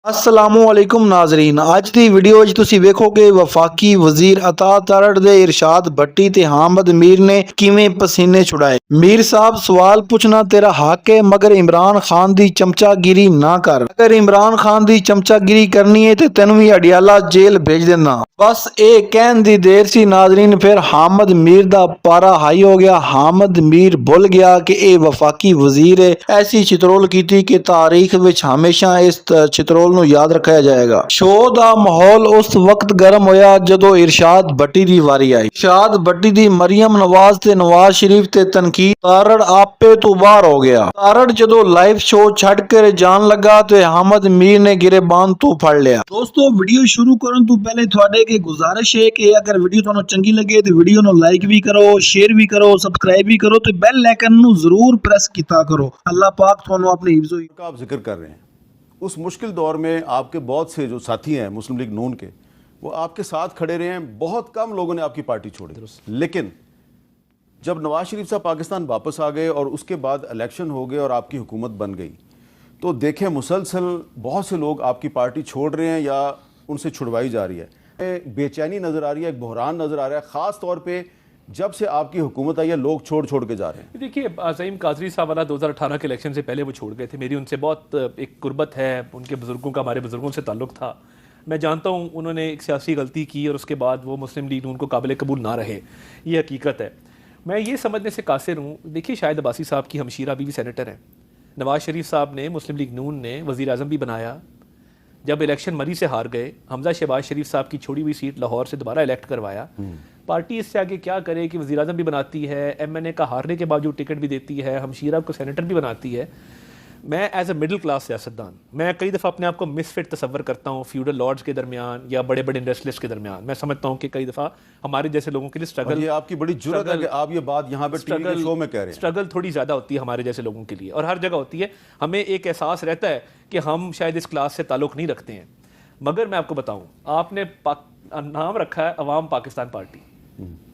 अस्सलामुअलैकुम नाजरीन, ਅੱਜ ਦੀ ਵੀਡੀਓ ਵਿੱਚ ਤੁਸੀਂ ਵੇਖੋਗੇ ਵਫਾਕੀ ਵਜ਼ੀਰ ਅਤਾ ਤਰੜ ਦੇ ਇਰਸ਼ਾਦ ਭੱਟੀ ਤੇ ਹਾਮਦ ਮੀਰ ਨੇ ਕਿਵੇਂ ਪਸੀਨੇ ਛੁਡਾਏ। ਮੀਰ ਸਾਹਿਬ ਸਵਾਲ ਪੁੱਛਣਾ ਤੇਰਾ ਹੱਕ ਹੈ, ਮਗਰ ਇਮਰਾਨ ਖਾਨ ਦੀ ਚਮਚਾਗਿਰੀ ਨਾ ਕਰ। ਅਗਰ ਇਮਰਾਨ ਖਾਨ ਦੀ ਚਮਚਾਗਿਰੀ ਕਰਨੀ ਹੈ ਤੇ ਤੈਨੂੰ ਵੀ ਅਡਿਆਲਾ ਜੇਲ੍ਹ ਭੇਜ ਦੇਣਾ। ਬਸ ਇਹ ਕਹਿਣ ਦੀ ਦੇਰ ਸੀ ਨਾਜ਼ਰੀਨ, ਫਿਰ ਹਾਮਦ ਮੀਰ ਦਾ ਪਾਰਾ ਹਾਈ ਹੋ ਗਿਆ। ਹਾਮਦ ਮੀਰ ਭੁੱਲ ਗਿਆ ਕਿ ਇਹ ਵਫਾਕੀ ਵਜ਼ੀਰ ਹੈ। ਐਸੀ ਚਿਤਰੋਲ ਕੀਤੀ ਕਿ ਤਾਰੀਖ ਵਿੱਚ ਹਮੇਸ਼ਾ ਇਸ ਚਿਤਰੋਲ ਨੂੰ ਯਾਦ ਰੱਖਿਆ ਜਾਏਗਾ। ਸ਼ੋਅ ਦਾ ਮਾਹੌਲ ਉਸ ਵਕਤ ਗਰਮ ਹੋਇਆ ਜਦੋਂ ਇਰਸ਼ਾਦ ਭੱਟੀ ਦੀ ਵਾਰੀ ਆਈ। ਇਰਸ਼ਾਦ ਭੱਟੀ ਦੀ ਮਰੀਮ ਨਵਾਜ਼ ਤੇ ਨਵਾਜ਼ ਸ਼ਰੀਫ ਤੇ ਤਨਕੀਦ। ਤਾਰੜ ਆਪੇ ਤੋਂ ਬਾਹਰ ਹੋ ਗਿਆ। ਤਾਰੜ ਜਦੋਂ ਲਾਈਵ ਸ਼ੋਅ ਛੱਡ ਕੇ ਜਾਣ ਲੱਗਾ ਤੇ ਹਾਮਦ ਮੀਰ ਨੇ ਗਿਰੇਬਾਨ ਤੋਂ ਫੜ ਲਿਆ। ਦੋਸਤੋ, ਵੀਡੀਓ ਸ਼ੁਰੂ ਕਰਨ ਤੋਂ ਪਹਿਲੇ ਤੁਹਾਡੇ ਅੱਗੇ ਗੁਜ਼ਾਰਿਸ਼ ਹੈ ਕਿ ਅਗਰ ਵੀਡੀਓ ਤੁਹਾਨੂੰ ਚੰਗੀ ਲੱਗੇ ਤੇ ਵੀਡੀਓ ਨੂੰ ਲਾਈਕ ਵੀ ਕਰੋ, ਸ਼ੇਅਰ ਵੀ ਕਰੋ, सब्सक्राइब भी करो, तो बेल आइकन ਨੂੰ ਜ਼ਰੂਰ ਪ੍ਰੈਸ ਕੀਤਾ ਕਰੋ। ਅੱਲਾਹ ਪਾਕ ਤੁਹਾਨੂੰ अपनी हिफ्ज़ का आप जिक्र कर रहे हैं, उस मुश्किल दौर में आपके बहुत से जो साथी हैं मुस्लिम लीग नून के, वो आपके साथ खड़े रहे हैं। बहुत कम लोगों ने आपकी पार्टी छोड़ी, लेकिन जब नवाज शरीफ साहब पाकिस्तान वापस आ गए और उसके बाद इलेक्शन हो गए और आपकी हुकूमत बन गई, तो देखें मुसलसल बहुत से लोग आपकी पार्टी छोड़ रहे हैं या उनसे छुड़वाई जा रही है। बेचैनी नज़र आ रही है, एक बहरान नज़र आ रहा है, ख़ास तौर पर जब से आपकी हुकूमत आई है लोग छोड़ के जा रहे हैं। देखिए, ज़हीम कादरी साहब वाला 2018 के इलेक्शन से पहले वो छोड़ गए थे। मेरी उनसे बहुत एक कुर्बत है, उनके बुज़ुर्गों का हमारे बुज़ुर्गों से ताल्लुक़ था। मैं जानता हूँ उन्होंने एक सियासी गलती की और उसके बाद वो मुस्लिम लीग उनको काबिल कबूल ना रहे, ये हकीकत है। मैं ये समझने से कासिर हूँ। देखिए, शाहिद अब्बासी साहब की हमशीरा अभी भी सेनेटर हैं। नवाज़ शरीफ साहब ने मुस्लिम लीग नून ने वज़ीर आज़म भी बनाया। जब इलेक्शन मरी से हार गए, हमजा शहबाज शरीफ साहब की छोड़ी हुई सीट लाहौर से दोबारा इलेक्ट करवाया। पार्टी इससे आगे क्या करे कि वज़ीर आज़म भी बनाती है, MNA का हारने के बावजूद टिकट भी देती है, हमशीरा को सेनेटर भी बनाती है। मैं एज अ मिडिल क्लास सियासतदान, मैं कई दफ़ा अपने आप को मिसफिट तस्वर करता हूँ फ्यूडल लॉर्ड्स के दरमियान या बड़े बड़े इंडस्ट्रियलिस्ट के दरमियान। मैं समझता हूँ कि कई दफ़ा हमारे जैसे लोगों के लिए स्ट्रगल, ये आपकी बड़ी जुर्रत है कि आप ये बात यहाँ पे टीवी के शो में कह रहे हैं। स्ट्रगल थोड़ी ज़्यादा होती है हमारे जैसे लोगों के लिए, और हर जगह होती है। हमें एक एहसास रहता है कि हम शायद इस क्लास से ताल्लुक़ नहीं रखते हैं। मगर मैं आपको बताऊँ, आपने नाम रखा है अवाम पाकिस्तान पार्टी।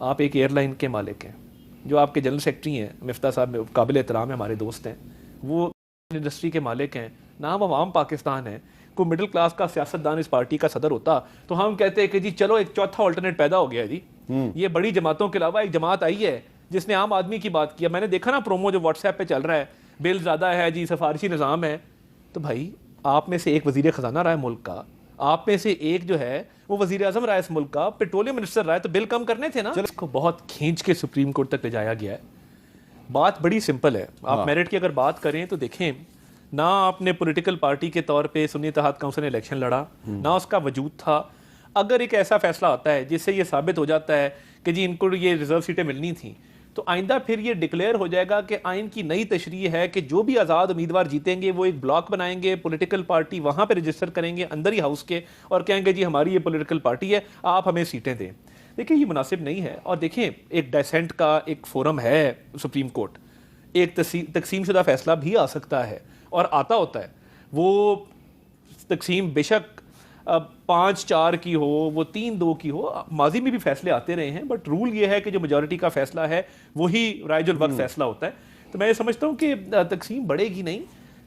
आप एक एयरलाइन के मालिक हैं, जो आपके जनरल सेक्रेटरी हैं मिफ्ता साहब, काबिल एहतराम है, हमारे दोस्त हैं, वो इंडस्ट्री के मालिक हैं। नाम अवाम पाकिस्तान है। कोई मिडिल क्लास का सियासतदान इस पार्टी का सदर होता तो हम कहते हैं कि जी चलो एक चौथा ऑल्टरनेट पैदा हो गया जी। ये बड़ी जमातों के अलावा एक जमात आई है जिसने आम आदमी की बात किया। मैंने देखा ना प्रोमो जो व्हाट्सएप पे चल रहा है, बिल ज़्यादा है जी, सिफारशी निज़ाम है। तो भाई, आप में से एक वज़ीर ख़जाना रहा है मुल्क का, आप में से एक जो है वो वज़ीर आज़म रहा है इस मुल्क का, पेट्रोलियम मिनिस्टर रहा है, तो बिल कम करने थे ना। इसको बहुत खींच के सुप्रीम कोर्ट तक ले जाया गया है। बात बड़ी सिंपल है। आप मेरिट की अगर बात करें तो देखें ना, आपने पॉलिटिकल पार्टी के तौर पे सुन्नी इत्तेहाद काउंसिल ने इलेक्शन लड़ा, ना उसका वजूद था। अगर एक ऐसा फैसला आता है जिससे ये साबित हो जाता है कि जी इनको ये रिजर्व सीटें मिलनी थी, तो आइंदा फिर ये डिक्लेयर हो जाएगा कि आइन की नई तशरीह है कि जो भी आज़ाद उम्मीदवार जीतेंगे वो एक ब्लॉक बनाएंगे, पॉलिटिकल पार्टी वहाँ पे रजिस्टर करेंगे अंदर ही हाउस के, और कहेंगे जी हमारी ये पॉलिटिकल पार्टी है, आप हमें सीटें दें। देखिए, ये मुनासिब नहीं है। और देखें, एक डिसेंट का एक फोरम है सुप्रीम कोर्ट, एक तकसीम शुदा फैसला भी आ सकता है और आता होता है। वो तकसीम बेशक 5-4 की हो, वो 3-2 की हो, माजी में भी फैसले आते रहे हैं, बट रूल ये है कि जो मेजॉरिटी का फैसला है वही राइजुल वक्त फैसला होता है। तो मैं ये समझता हूँ कि तकसीम बढ़ेगी नहीं।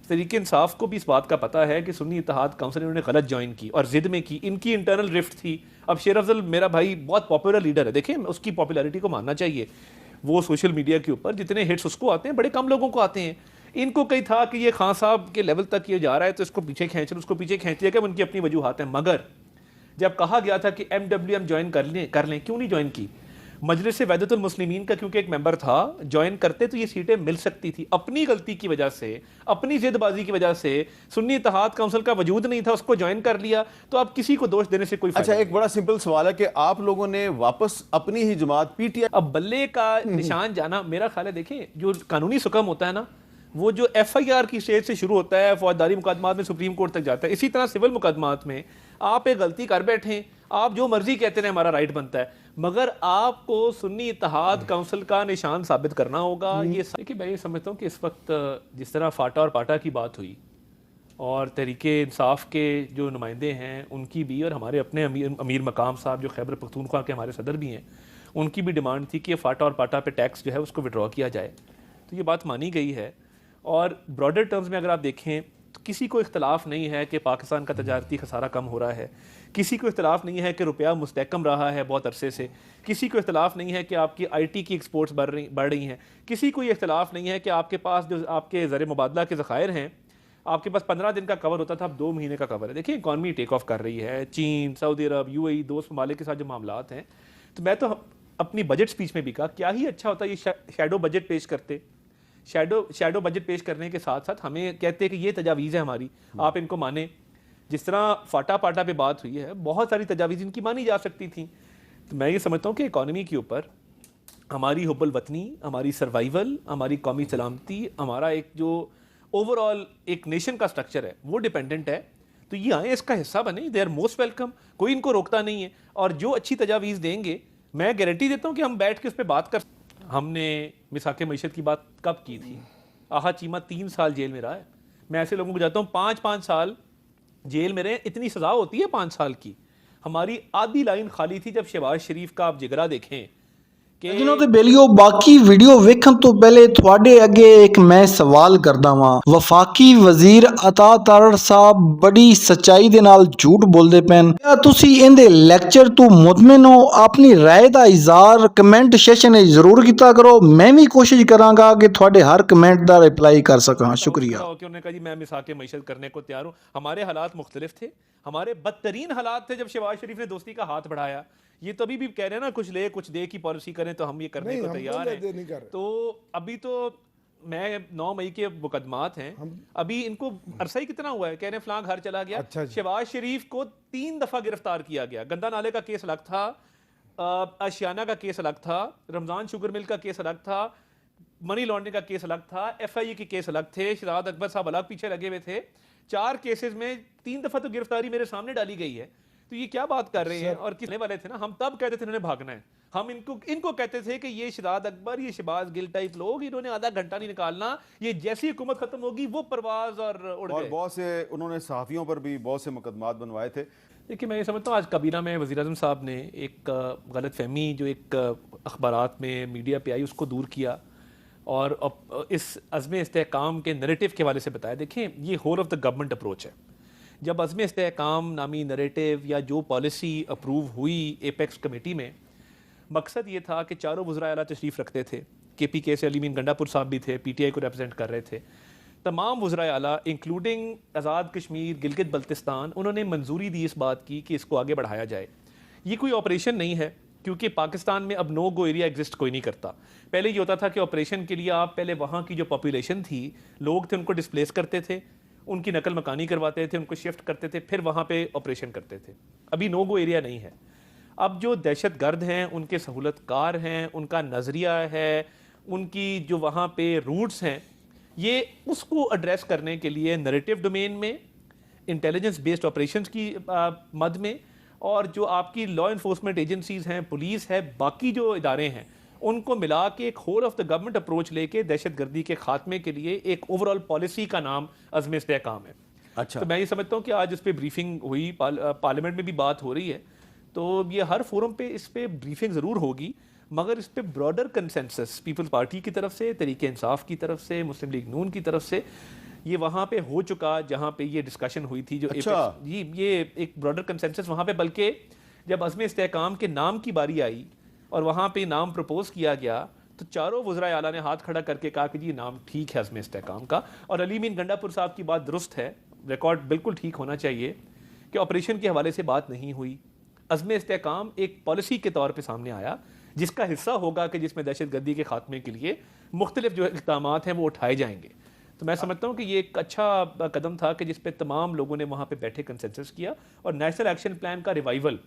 तरीके इंसाफ को भी इस बात का पता है कि सुन्नी इत्तेहाद काउंसिल ने उन्होंने गलत ज्वाइन की और जिद में की, इनकी इंटरनल रिफ्ट थी। अब शेर अफजल मेरा भाई बहुत पॉपुलर लीडर है, देखें उसकी पॉपुलैरिटी को मानना चाहिए। वो सोशल मीडिया के ऊपर जितने हिट्स उसको आते हैं, बड़े कम लोगों को आते हैं। इनको कहीं था कि ये खान साहब के लेवल तक ये जा रहा है तो इसको पीछे खींच लो, उसको पीछे खींच लिया, कि उनकी अपनी वजूहात हैं। मगर जब कहा गया था कि MWM ज्वाइन कर लें, क्यों नहीं ज्वाइन की? मजलिस वहदतुल मुस्लिमीन का क्योंकि एक मेंबर था, ज्वाइन करते तो ये सीटें मिल सकती थी। अपनी गलती की वजह से, अपनी जिदबाजी की वजह से सुन्नी इत्तेहाद काउंसिल का वजूद नहीं था, उसको ज्वाइन कर लिया। तो अब किसी को दोष देने से कोई अच्छा, एक बड़ा सिंपल सवाल है कि आप लोगों ने वापस अपनी ही जमात PTI, अब बल्ले का निशान जाना, मेरा ख्याल है देखें, जो कानूनी सुकम होता है ना, वो जो FIR की स्टेज से शुरू होता है, फौजदारी मुकदमात में सुप्रीम कोर्ट तक जाता है। इसी तरह सिविल मुकदमात में आप एक गलती कर बैठे, आप जो मर्जी कहते हैं हमारा राइट बनता है, मगर आपको सुन्नी इत्तेहाद काउंसिल का निशान साबित करना होगा। ये देखिए, मैं ये समझता हूँ कि इस वक्त जिस तरह फाटा और पाटा की बात हुई, और तहरीके इंसाफ के जो नुमाइंदे हैं उनकी भी, और हमारे अपने अमीर मकाम साहब जो खैबर पख्तूनख्वा के हमारे सदर भी हैं, उनकी भी डिमांड थी कि फाटा और पाटा पे टैक्स जो है उसको विड्रॉ किया जाए। तो ये बात मानी गई है। और ब्रॉडर टर्म्स में अगर आप देखें तो किसी को इख्तलाफ नहीं है कि पाकिस्तान का तजारती खसारा कम हो रहा है, किसी को इख्तलाफ नहीं है कि रुपया मुस्तहकम रहा है बहुत अरसे से, किसी को इख्तलाफ नहीं है कि आपकी IT की एक्सपोर्ट्स बढ़ रही हैं, किसी को ये इख्तलाफ नहीं है कि आपके पास जो आपके ज़र मुबादला के ज़खायर हैं, आपके पास 15 दिन का कवर होता था, अब 2 महीने का कवर है। देखिए इकॉनमी टेक ऑफ कर रही है, चीन, सऊदी अरब, UAE दोस्त ममालिक के साथ जो मामलात हैं। तो मैं तो अपनी बजट स्पीच में भी कहा क्या ही अच्छा होता ये शैडो बजट पेश करते। शैडो बजट पेश करने के साथ साथ हमें कहते हैं कि ये तजावीज़ है हमारी, आप इनको माने। जिस तरह फाटा पाटा पे बात हुई है, बहुत सारी तजावीज़ इनकी मानी जा सकती थी। तो मैं ये समझता हूँ कि इकॉनमी के ऊपर हमारी हुब्बुल वतनी, हमारी सर्वाइवल, हमारी कौमी सलामती, हमारा एक जो ओवरऑल एक नेशन का स्ट्रक्चर है वो डिपेंडेंट है। तो ये आए इसका हिस्सा बने, दे आर मोस्ट वेलकम, कोई इनको रोकता नहीं है। और जो अच्छी तजावीज़ देंगे मैं गारंटी देता हूँ कि हम बैठ के उस पर बात कर। हमने मिसाके मईशत की बात कब की थी? आहा चीमा 3 साल जेल में रहा है। मैं ऐसे लोगों को जाता हूँ 5-5 साल जेल में रहे, इतनी सज़ा होती है 5 साल की। हमारी आधी लाइन खाली थी जब शहबाज शरीफ का आप जिगरा देखें कि ਜਿਨ੍ਹਾਂ ਤੇ ਬੇਲੀਓ ਬਾਕੀ ਵੀਡੀਓ ਵੇਖਣ ਤੋਂ ਪਹਿਲੇ ਤੁਹਾਡੇ ਅੱਗੇ ਇੱਕ ਮੈਂ ਸਵਾਲ ਕਰਦਾ ਵਾਂ। ਵਫਾਕੀ ਵਜ਼ੀਰ ਅਤਾ ਤਾਰੜ ਸਾਹਿਬ ਬੜੀ ਸੱਚਾਈ ਦੇ ਨਾਲ ਝੂਠ ਬੋਲਦੇ ਪੈਣ। क्या ਤੁਸੀਂ ਇਹਦੇ ਲੈਕਚਰ ਤੋਂ ਮੁਤਮਿਨ ਹੋ? ਆਪਣੀ ਰਾਏ ਦਾ ਇਜ਼ਹਾਰ ਕਮੈਂਟ ਸੈਸ਼ਨ ਵਿੱਚ ਜ਼ਰੂਰ ਕੀਤਾ ਕਰੋ। ਮੈਂ ਵੀ ਕੋਸ਼ਿਸ਼ ਕਰਾਂਗਾ ਕਿ ਤੁਹਾਡੇ ਹਰ ਕਮੈਂਟ ਦਾ ਰਿਪਲਾਈ कर सकां। शुक्रिया। कि उन्होंने कहा जी मैं मिसाके मईशत करने को तैयार हूँ। हमारे हालात मुख्तलिफ थे, हमारे बदतरीन हालात थे जब शहबाज शरीफ ने दोस्ती का हाथ बढ़ाया। ये तो अभी भी कह रहे हैं ना कुछ ले कुछ दे की पॉलिसी करें, तो हम ये करने को तैयार हैं। तो अभी तो मैं 9 मई के मुकदमात हैं, अभी इनको अरसा ही कितना हुआ है, कह रहे हैं फलां घर चला गया। शहबाज शरीफ को 3 दफ़ा गिरफ्तार किया गया। गंदा नाले का केस अलग था, आशियाना का केस अलग था, रमज़ान शुगर मिल का केस अलग था, मनी लॉन्ड्रिंग का केस अलग था, FIA के केस अलग थे, शहजाद अकबर साहब अलग पीछे लगे हुए थे। 4 केसेस में 3 दफ़ा तो गिरफ्तारी मेरे सामने डाली गई है। तो ये क्या बात कर रहे हैं? और किसने वाले थे ना, हम तब कहते थे इन्होंने भागना है, हम इनको कहते थे कि ये शहजाद अकबर, ये शहबाज गिल टाइप लोग, इन्होंने आधा घंटा नहीं निकालना, ये जैसी हुकूमत खत्म होगी वो परवाज और उड़ गए। और बहुत से उन्होंने सहाफ़ियों पर भी बहुत से मुकदमात बनवाए थे। देखिए मैं ये समझता हूँ आज काबीना में वज़ीर आज़म साहब ने एक गलत फहमी जो एक अखबारात में मीडिया पे आई उसको दूर किया और इस अज़्म इस्तेहकाम के नैरेटिव के हवाले से बताया। देखें ये whole of the government approach है। जब अज़्म इस्तेहकाम नामी नैरेटिव या जो पॉलिसी अप्रूव हुई एपेक्स कमेटी में, मकसद ये था कि चारों वज़राए आला तशरीफ़ रखते थे। KPK से अली मीन गंडापुर साहब भी थे, PTI को रिप्रेजेंट कर रहे थे। तमाम वज़राए आला इंक्लूडिंग आज़ाद कश्मीर, गिलगित बल्तिस्तान, उन्होंने मंजूरी दी इस बात की कि इसको आगे बढ़ाया जाए। ये कोई ऑपरेशन नहीं है क्योंकि पाकिस्तान में अब नो गो एरिया एग्जिस्ट कोई नहीं करता। पहले ये होता था कि ऑपरेशन के लिए आप पहले वहाँ की जो पॉपुलेशन थी, लोग थे, उनको डिस्प्लेस करते थे, उनकी नकल मकानी करवाते थे, उनको शिफ्ट करते थे, फिर वहाँ पे ऑपरेशन करते थे। अभी नो गो एरिया नहीं है। अब जो दहशत गर्द हैं, उनके सहूलतकार हैं, उनका नज़रिया है, उनकी जो वहाँ पे रूट्स हैं, ये उसको एड्रेस करने के लिए नैरेटिव डोमेन में, इंटेलिजेंस बेस्ड ऑपरेशंस की मद में, और जो आपकी लॉ इन्फोर्समेंट एजेंसीज़ हैं, पुलिस है, बाकी जो इदारे हैं, उनको मिला के एक whole of the government approach लेके दहशत गर्दी के खात्मे के लिए एक ओवरऑल पॉलिसी का नाम अज़्म इस्तेहकाम है। अच्छा, तो मैं ये समझता हूँ कि आज इस पर ब्रीफिंग हुई, पार्लियामेंट में भी बात हो रही है, तो ये हर फोरम पे इस पर ब्रीफिंग ज़रूर होगी, मगर इस पर ब्रॉडर कंसेंसस पीपल्स पार्टी की तरफ से, तरीके इंसाफ की तरफ से, मुस्लिम लीग नून की तरफ से, ये वहाँ पे हो चुका जहाँ पे ये डिस्कशन हुई थी। जो जी ये एक ब्रॉडर कंसेंसस वहाँ पे, बल्कि जब अज़्म इस्तेहकाम के नाम की बारी आई और वहाँ पे नाम प्रपोज किया गया तो चारों वज़राए आला ने हाथ खड़ा करके कहा कि जी नाम ठीक है अज़्म इस्तेहकाम का। और अली मीन गंडापुर साहब की बात दुरुस्त है, रिकॉर्ड बिल्कुल ठीक होना चाहिए कि ऑपरेशन के हवाले से बात नहीं हुई। अज़्म इस्तेहकाम एक पॉलिसी के तौर पर सामने आया जिसका हिस्सा होगा कि जिसमें दहशत गर्दी के खात्मे के लिए मुख्तलिफ जो इक़दाम हैं वो उठाए जाएंगे। तो मैं समझता हूँ कि ये एक अच्छा कदम था कि जिस पे तमाम लोगों ने वहाँ पे बैठे कंसेंसस किया। और नेशनल एक्शन प्लान का रिवाइवल,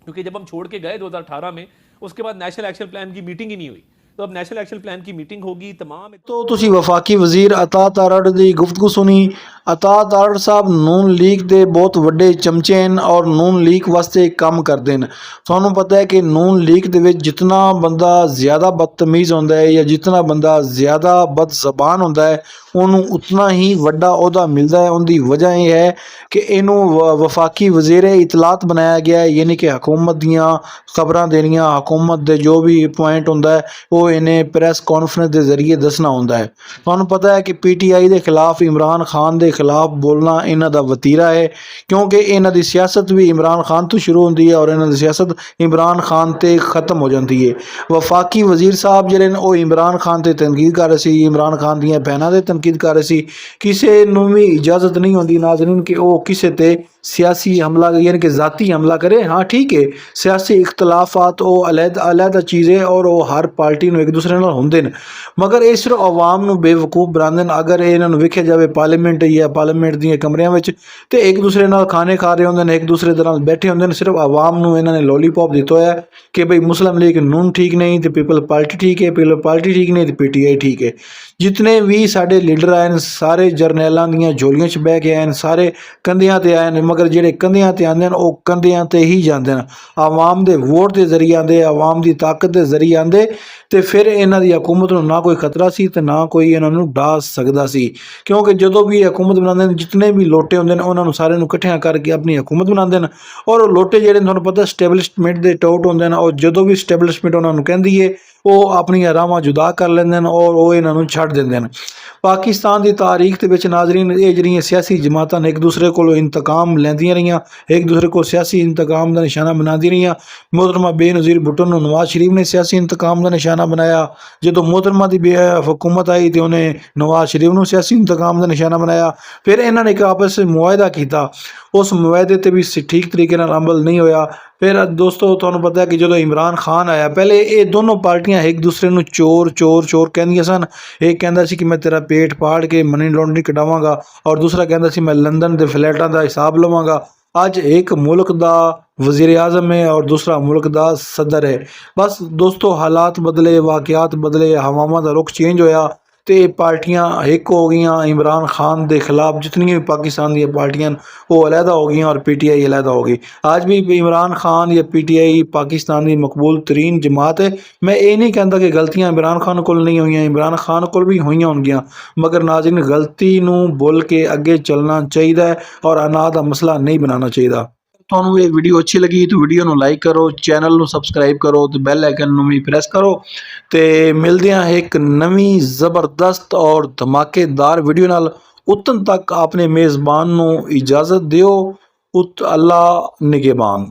क्योंकि जब हम छोड़ के गए 2018 में, उसके बाद नेशनल एक्शन प्लान की मीटिंग ही नहीं हुई। तो अब नेशनल एक्शन प्लान की मीटिंग होगी तमाम। तो तुसी वफाकी वजीर अता तारड़ दी गुफ्तगू सुनी। अता तारड़ साहब नून लीग दे बहुत वड्डे चमचे हैं और नून लीग वास्ते काम करते हैं। तुहानू पता है कि नून लीग दे विच जितना बंदा ज़्यादा बदतमीज़ होंदा है या जितना बंदा ज़्यादा बद ज़बान होंदा है उन्होंने उतना ही वड्डा ओहदा मिलता है। उनकी वजह यह है कि इनू वफाकी वजीर इतलात बनाया गया है, यानी कि हुकूमत दियाँ खबरां देनियां, हुकूमत दे जो भी पॉइंट होंदा है वो ਜੋ ਇਹਨੇ ਪ੍ਰੈਸ ਕਾਨਫਰੰਸ ਦੇ ਜ਼ਰੀਏ ਦੱਸਣਾ ਹੁੰਦਾ ਹੈ। ਤੁਹਾਨੂੰ ਪਤਾ ਹੈ ਕਿ ਪੀਟੀਆਈ ਦੇ ਖਿਲਾਫ ਇਮਰਾਨ ਖਾਨ ਦੇ ਖਿਲਾਫ ਬੋਲਣਾ ਇਹਨਾਂ ਦਾ ਵਤੀਰਾ ਹੈ, ਕਿਉਂਕਿ ਇਹਨਾਂ ਦੀ ਸਿਆਸਤ ਵੀ ਇਮਰਾਨ ਖਾਨ ਤੋਂ ਸ਼ੁਰੂ ਹੁੰਦੀ ਹੈ ਔਰ ਇਹਨਾਂ ਦੀ ਸਿਆਸਤ ਇਮਰਾਨ ਖਾਨ ਤੇ ਖਤਮ ਹੋ ਜਾਂਦੀ ਹੈ। ਵਫਾਕੀ ਵਜ਼ੀਰ ਸਾਹਿਬ ਜਿਹੜੇ ਨੇ ਉਹ ਇਮਰਾਨ ਖਾਨ ਤੇ ਤਨਕੀਦ ਕਰ ਰਹੇ ਸੀ, ਇਮਰਾਨ ਖਾਨ ਦੀਆਂ ਭੈਣਾਂ ਤੇ ਤਨਕੀਦ ਕਰ ਰਹੇ ਸੀ। ਕਿਸੇ ਨੂੰ ਵੀ ਇਜਾਜ਼ਤ ਨਹੀਂ ਹੁੰਦੀ ਨਾਜ਼ਰੀਨ ਕਿ ਉਹ ਕਿਸੇ ਤੇ सियासी हमला यानी कि ज़ाती हमला करे। हाँ ठीक है, सियासी इख्तलाफात वो अलहदा चीज़ है और वो हर पार्टी में एक दूसरे नाल होंदे ने, मगर ये सिर्फ आवाम नूं बेवकूफ़ बनांदे ने। अगर इन्हां नूं वेख्या जाए पार्लीमेंट या पार्लीमेंट दी कमरियां विच ते एक दूसरे नाल खाने खा रहे होंदे ने, एक दूसरे दे नाल बैठे होंदे ने। सिर्फ आवाम नूं इन्हां ने लॉलीपॉप दित्ता होया कि भाई मुस्लिम लीग नून ठीक नहीं तो पीपल पार्टी ठीक है, पीपल पार्टी ठीक नहीं तो पीटीआई ठीक है। जितने भी साडे लीडर आए ने सारे जरनैलां दीयां झोलियां च बह के आए ने, सारे कंधियां ते आए ने, मगर ਜਿਹੜੇ ਕੰਧਿਆਂ ਤੇ ਆਉਂਦੇ ਨੇ ਉਹ ਕੰਧਿਆਂ ਤੇ ਹੀ ਜਾਂਦੇ ਨੇ। ਆਵਾਮ ਦੇ ਵੋਟ ਦੇ ਜ਼ਰੀਏ ਆਉਂਦੇ, ਆਵਾਮ ਦੀ ਤਾਕਤ ਦੇ ਜ਼ਰੀਏ ਆਉਂਦੇ ਤੇ ਫਿਰ ਇਹਨਾਂ ਦੀ ਹਕੂਮਤ ਨੂੰ ਨਾ ਕੋਈ ਖਤਰਾ ਸੀ ਤੇ ਨਾ ਕੋਈ ਇਹਨਾਂ ਨੂੰ ਡਾਹ ਸਕਦਾ ਸੀ, ਕਿਉਂਕਿ ਜਦੋਂ ਵੀ ਹਕੂਮਤ ਬਣਾਉਂਦੇ ਨੇ ਜਿਤਨੇ ਵੀ ਲੋਟੇ ਹੁੰਦੇ ਨੇ ਉਹਨਾਂ ਨੂੰ ਸਾਰਿਆਂ ਨੂੰ ਇਕੱਠਿਆਂ ਕਰਕੇ ਆਪਣੀ ਹਕੂਮਤ ਬਣਾਉਂਦੇ ਨੇ। ਔਰ ਉਹ ਲੋਟੇ ਜਿਹੜੇ ਤੁਹਾਨੂੰ ਪਤਾ ਸਟੈਬਲਿਸ਼ਮੈਂਟ ਦੇ ਟਾਊਟ ਹੁੰਦੇ ਨੇ, ਉਹ ਜਦੋਂ ਵੀ ਸਟੈਬਲਿਸ਼ਮੈਂਟ ਉਹਨਾਂ ਨੂੰ ਕਹਿੰਦੀ ਹੈ ਉਹ ਆਪਣੀਆਂ ਰਾਹਾਂ ਜੁਦਾ ਕਰ ਲੈਂਦੇ ਨੇ ਔਰ ਉਹ ਇਹਨਾਂ ਨੂੰ ਛੱਡ ਦਿੰਦੇ ਨੇ। ਪਾਕਿਸਤਾਨ ਦੀ ਤਾਰੀਖ ਦੇ ਵਿੱਚ ਨਾਜ਼ਰੀਨ ਇਹ ਜਿਹੜੀਆਂ ਸਿਆਸੀ ਜਮਾਤਾਂ ਨੇ ਇੱਕ ਦੂਸਰੇ ਕੋਲੋਂ ਇੰਤਕਾਮ ਲੈਂਦੀਆਂ ਰਹੀਆਂ, ਇੱਕ ਦੂਸਰੇ ਕੋਲ ਸਿਆਸੀ ਇੰਤਕਾਮ ਦਾ ਨਿਸ਼ਾਨਾ ਬਣਾਉਂਦੀਆਂ ਰਹੀਆਂ। मोहतरमा बेनज़ीर भुट्टो ਨੂੰ नवाज शरीफ ने सियासी इंतकाम का निशाना बनाया, जो मोहतरमा की हुकूमत आई तो उन्हें नवाज शरीफ ਨੂੰ सियासी इंतकाम का निशाना बनाया। फिर इन्होंने एक आपस में मुआहदा किया, उस मुआहदे ते भी ठीक तरीके नाल अमल नहीं होया। फिर दोस्तों तुहानूं पता है कि जो इमरान खान आया पहले ये दोनों पार्टियां एक दूसरे ਨੂੰ चोर चोर चोर कहंदियां सन। एक कहंदा सी कि मैं तेरा पेट फाड़ के मनी लॉन्ड्रिंग कटावांगा और दूसरा कहंदा सी मैं लंदन के फ्लैटां का हिसाब लवांगा। आज एक मुल्क दा वज़ीर आज़म है और दूसरा मुल्क दा सदर है। बस दोस्तों हालात बदले, वाक़यात बदले, हवावां दा रुख चेंज होया तो पार्टियां एक हो गई। इमरान खान के खिलाफ जितनी भी पाकिस्तान दी पार्टियां वो अलहदा हो गई और पीटीआई अलहदा हो गई। आज भी इमरान खान या पीटीआई पाकिस्तान की मकबूल तरीन जमात है। मैं ये नहीं कहता कि गलतियां इमरान खान को नहीं हुई, इमरान खान को भी हुई होंगियां, मगर नाज़रीन गलती नूं बोल के अगे चलना चाहिए और अनाह दा मसला नहीं बनाना चाहिए। ਤੁਹਾਨੂੰ ਇਹ ਵੀਡੀਓ ਅੱਛੀ ਲੱਗੀ ਤਾਂ ਵੀਡੀਓ ਨੂੰ ਲਾਈਕ ਕਰੋ, ਚੈਨਲ ਨੂੰ ਸਬਸਕ੍ਰਾਈਬ ਕਰੋ ਤੇ ਬੈਲ ਆਈਕਨ ਨੂੰ ਵੀ ਪ੍ਰੈਸ ਕਰੋ ਤੇ ਮਿਲਦੇ ਹਾਂ ਇੱਕ ਨਵੀਂ ਜ਼ਬਰਦਸਤ ਔਰ ਧਮਾਕੇਦਾਰ ਵੀਡੀਓ ਨਾਲ। ਉਤਨ ਤੱਕ ਆਪਣੇ ਮੇਜ਼ਬਾਨ ਨੂੰ ਇਜਾਜ਼ਤ ਦਿਓ। ਅੱਲਾ ਨਿਗਹਿਬਾਨ।